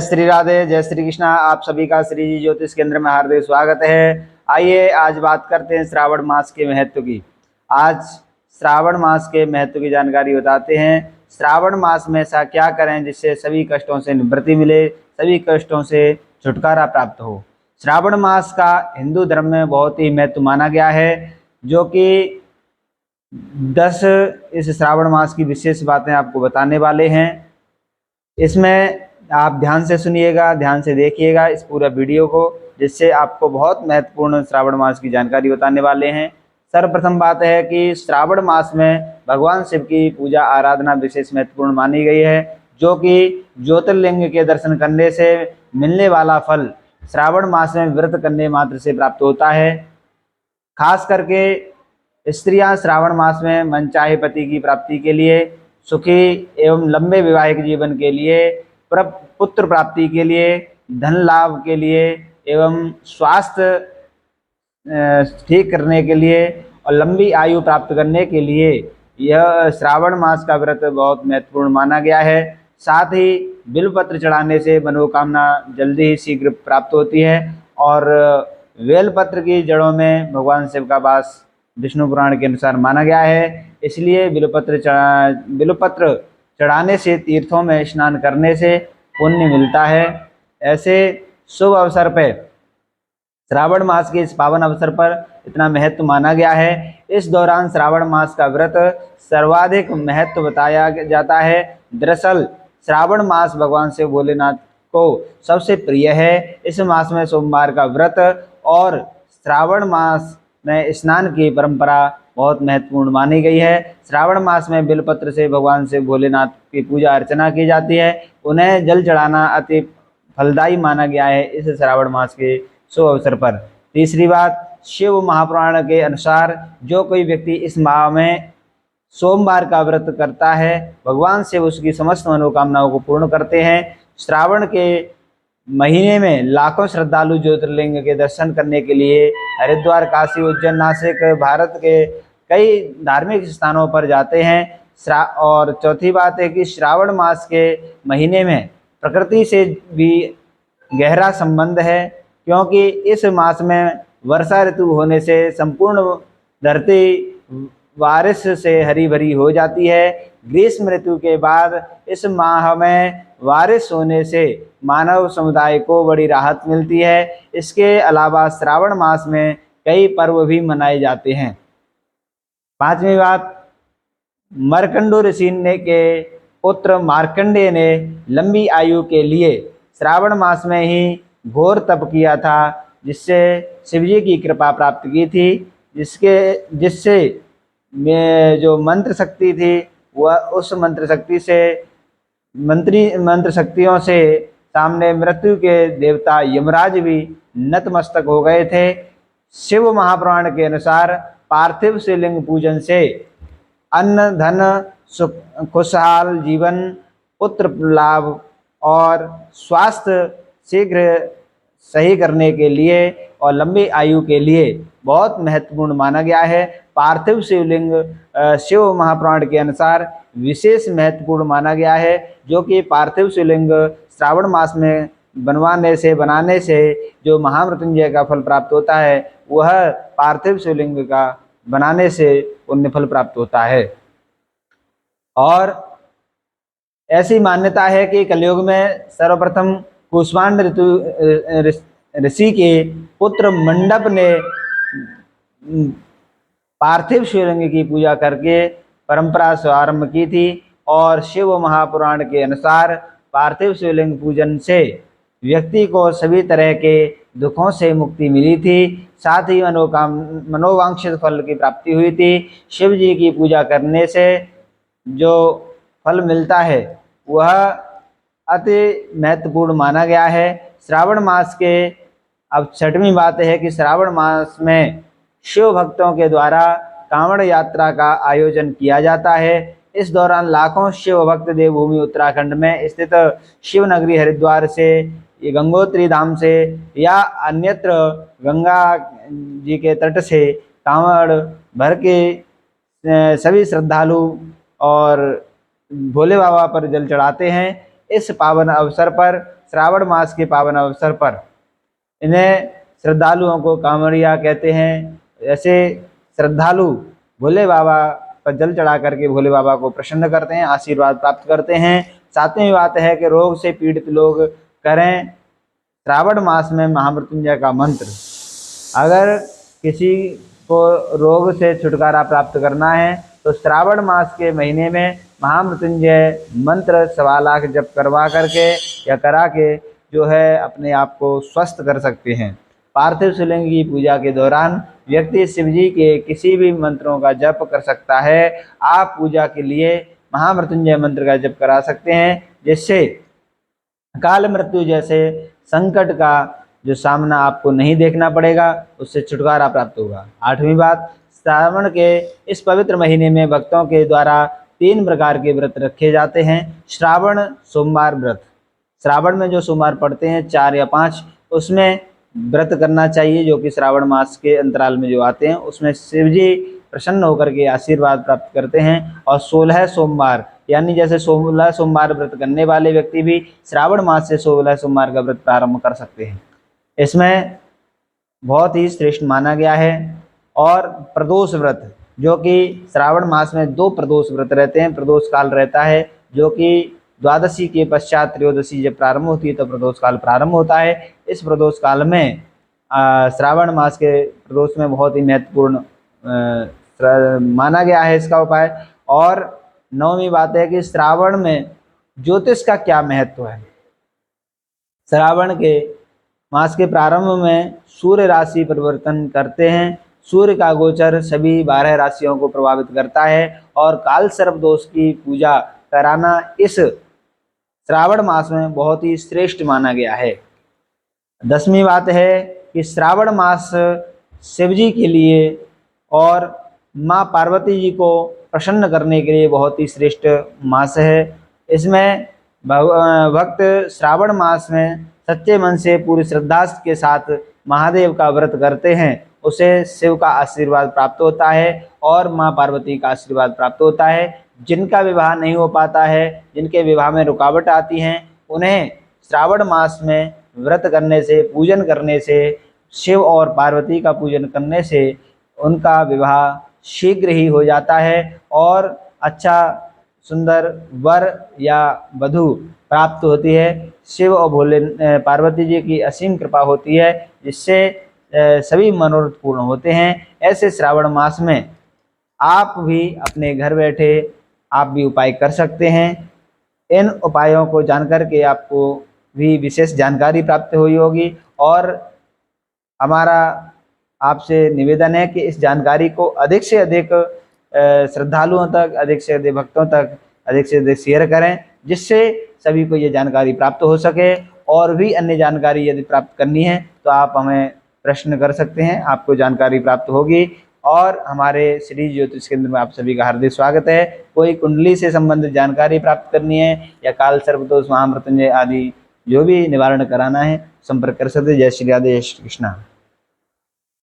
श्री राधे, जय श्री कृष्णा। आप सभी का श्री जी ज्योतिष केंद्र में हार्दिक स्वागत है। आइए आज बात करते हैं श्रावण मास के महत्व की। आज श्रावण मास के महत्व की जानकारी बताते हैं। श्रावण मास में ऐसा क्या करें जिससे सभी कष्टों से निवृत्ति मिले, सभी कष्टों से छुटकारा प्राप्त हो। श्रावण मास का हिंदू धर्म में बहुत ही महत्व माना गया है, जो कि 10 इस श्रावण मास की विशेष बातें आपको बताने वाले हैं। इसमें आप ध्यान से सुनिएगा, ध्यान से देखिएगा इस पूरा वीडियो को, जिससे आपको बहुत महत्वपूर्ण श्रावण मास की जानकारी बताने वाले हैं। सर्वप्रथम बात है कि श्रावण मास में भगवान शिव की पूजा आराधना विशेष महत्वपूर्ण मानी गई है, जो कि ज्योतिर्लिंग के दर्शन करने से मिलने वाला फल श्रावण मास में व्रत करने मात्र से प्राप्त होता है। खास करके स्त्रियां श्रावण मास में मनचाहे पति की प्राप्ति के लिए, सुखी एवं लंबे वैवाहिक जीवन के लिए, पुत्र प्राप्ति के लिए, धन लाभ के लिए एवं स्वास्थ्य ठीक करने के लिए और लंबी आयु प्राप्त करने के लिए यह श्रावण मास का व्रत बहुत महत्वपूर्ण माना गया है। साथ ही बिल्वपत्र चढ़ाने से मनोकामना जल्दी ही शीघ्र प्राप्त होती है और बेलपत्र की जड़ों में भगवान शिव का वास विष्णु पुराण के अनुसार माना गया है। इसलिए बिल्वपत्र चढ़ाने से, तीर्थों में स्नान करने से पुण्य मिलता है। ऐसे शुभ अवसर पर, श्रावण मास के इस पावन अवसर पर इतना महत्व माना गया है। इस दौरान श्रावण मास का व्रत सर्वाधिक महत्व बताया जाता है। दरअसल श्रावण मास भगवान शिव भोलेनाथ को सबसे प्रिय है। इस मास में सोमवार का व्रत और श्रावण मास में स्नान की परंपरा बहुत महत्वपूर्ण मानी गई है। श्रावण मास में बिलपत्र से भगवान शिव भोलेनाथ की पूजा अर्चना की जाती है। उन्हें जल चढ़ाना अति फलदायी माना गया है इस श्रावण मास के शुभ अवसर पर। तीसरी बात, शिव महापुराण के अनुसार जो कोई व्यक्ति इस माह में सोमवार का व्रत करता है, भगवान शिव उसकी समस्त मनोकामनाओं को पूर्ण करते हैं। श्रावण के महीने में लाखों श्रद्धालु ज्योतिर्लिंग के दर्शन करने के लिए हरिद्वार, काशी, उज्जैन, नासिक, भारत के कई धार्मिक स्थानों पर जाते हैं। और चौथी बात है कि श्रावण मास के महीने में प्रकृति से भी गहरा संबंध है, क्योंकि इस मास में वर्षा ऋतु होने से संपूर्ण धरती बारिश से हरी भरी हो जाती है। ग्रीष्म ऋतु के बाद इस माह में बारिश होने से मानव समुदाय को बड़ी राहत मिलती है। इसके अलावा श्रावण मास में कई पर्व भी मनाए जाते हैं। पांचवी बात, मार्कंडू ऋषि के पुत्र मार्कंडेय ने लंबी आयु के लिए श्रावण मास में ही घोर तप किया था, जिससे शिवजी की कृपा प्राप्त की थी। जिससे जो मंत्र शक्ति थी वह उस मंत्र शक्तियों से सामने मृत्यु के देवता यमराज भी नतमस्तक हो गए थे। शिव महापुराण के अनुसार पार्थिव शिवलिंग पूजन से अन्न, धन, सुख, खुशहाल जीवन, पुत्र लाभ और स्वास्थ्य शीघ्र सही करने के लिए और लंबी आयु के लिए बहुत महत्वपूर्ण माना गया है। पार्थिव शिवलिंग शिव महापुराण के अनुसार विशेष महत्वपूर्ण माना गया है, जो कि पार्थिव शिवलिंग श्रावण मास में बनाने से जो महामृत्युंजय का फल प्राप्त होता है, वह पार्थिव शिवलिंग का बनाने से पुण्य फल प्राप्त होता है। और ऐसी मान्यता है कि कलयुग में सर्वप्रथम कुष्मांड ऋषि के पुत्र मंडप ने पार्थिव शिवलिंग की पूजा करके परंपरा शुभारंभ की थी। और शिव महापुराण के अनुसार पार्थिव शिवलिंग पूजन से व्यक्ति को सभी तरह के दुखों से मुक्ति मिली थी, साथ ही मनोवांछित फल की प्राप्ति हुई थी। शिव जी की पूजा करने से जो फल मिलता है वह अति महत्वपूर्ण माना गया है। श्रावण मास के अब छठवीं बात है कि श्रावण मास में शिव भक्तों के द्वारा कांवड़ यात्रा का आयोजन किया जाता है। इस दौरान लाखों शिव भक्त देवभूमि उत्तराखंड में स्थित शिव नगरी हरिद्वार से, गंगोत्री धाम से या अन्यत्र गंगा जी के तट से कांवड़ भर के सभी श्रद्धालु और भोले बाबा पर जल चढ़ाते हैं। इस पावन अवसर पर, श्रावण मास के पावन अवसर पर इन्हें श्रद्धालुओं को कांवड़िया कहते हैं। ऐसे श्रद्धालु भोले बाबा पर जल चढ़ा करके भोले बाबा को प्रसन्न करते हैं, आशीर्वाद प्राप्त करते हैं। सातवीं बात है कि रोग से पीड़ित लोग करें श्रावण मास में महामृत्युंजय का मंत्र। अगर किसी को रोग से छुटकारा प्राप्त करना है तो श्रावण मास के महीने में महामृत्युंजय मंत्र 1.25 लाख जप करवा करके या करा के जो है अपने आप को स्वस्थ कर सकते हैं। पार्थिव शिवलिंग की पूजा के दौरान व्यक्ति शिवजी के किसी भी मंत्रों का जप कर सकता है। आप पूजा के लिए महामृत्युंजय मंत्र का जप करा सकते हैं, जिससे काल मृत्यु जैसे संकट का जो सामना आपको नहीं देखना पड़ेगा, उससे छुटकारा प्राप्त होगा। 8वीं बात, श्रावण के इस पवित्र महीने में भक्तों के द्वारा 3 प्रकार के व्रत रखे जाते हैं। श्रावण सोमवार व्रत, श्रावण में जो सोमवार पड़ते हैं 4 या 5, उसमें व्रत करना चाहिए, जो कि श्रावण मास के अंतराल में जो आते हैं उसमें शिवजी प्रसन्न होकर के आशीर्वाद प्राप्त करते हैं। और 16 सोमवार, यानी जैसे 16 सोमवार व्रत करने वाले व्यक्ति भी श्रावण मास से 16 सोमवार का व्रत प्रारंभ कर सकते हैं। इसमें बहुत ही श्रेष्ठ माना गया है। और प्रदोष व्रत, जो कि श्रावण मास में 2 प्रदोष व्रत रहते हैं। प्रदोष काल रहता है, जो कि द्वादशी के पश्चात त्रयोदशी जब प्रारंभ होती है तो प्रदोष काल प्रारंभ होता है। इस प्रदोष काल में श्रावण मास के प्रदोष में बहुत ही महत्वपूर्ण माना गया है इसका उपाय। और 9वीं बात है कि श्रावण में ज्योतिष का क्या महत्व है। श्रावण के मास के प्रारंभ में सूर्य राशि परिवर्तन करते हैं। सूर्य का गोचर सभी 12 राशियों को प्रभावित करता है और काल सर्प दोष की पूजा कराना इस श्रावण मास में बहुत ही श्रेष्ठ माना गया है। 10वीं बात है कि श्रावण मास शिवजी के लिए और माँ पार्वती जी को प्रसन्न करने के लिए बहुत ही श्रेष्ठ मास है। इसमें भक्त श्रावण मास में सच्चे मन से पूरी श्रद्धा के साथ महादेव का व्रत करते हैं, उसे शिव का आशीर्वाद प्राप्त होता है और माँ पार्वती का आशीर्वाद प्राप्त होता है। जिनका विवाह नहीं हो पाता है, जिनके विवाह में रुकावट आती हैं, उन्हें श्रावण मास में व्रत करने से, पूजन करने से, शिव और पार्वती का पूजन करने से उनका विवाह शीघ्र ही हो जाता है और अच्छा सुंदर वर या वधू प्राप्त होती है। शिव और भोले पार्वती जी की असीम कृपा होती है, जिससे सभी मनोरथ पूर्ण होते हैं। ऐसे श्रावण मास में आप भी अपने घर बैठे आप भी उपाय कर सकते हैं। इन उपायों को जानकर के आपको भी विशेष जानकारी प्राप्त हुई होगी और हमारा आपसे निवेदन है कि इस जानकारी को अधिक से अधिक श्रद्धालुओं तक, अधिक से अधिक भक्तों तक अधिक से अधिक शेयर करें, जिससे सभी को ये जानकारी प्राप्त हो सके। और भी अन्य जानकारी यदि प्राप्त करनी है तो आप हमें प्रश्न कर सकते हैं, आपको जानकारी प्राप्त होगी। और हमारे श्री ज्योतिष केंद्र में आप सभी का हार्दिक स्वागत है। कोई कुंडली से संबंधित जानकारी प्राप्त करनी है या काल सर्पदोष, महामृत्युंजय आदि जो भी निवारण कराना है, संपर्क कर सकते हैं। जय श्री राधे, जय श्री कृष्णा।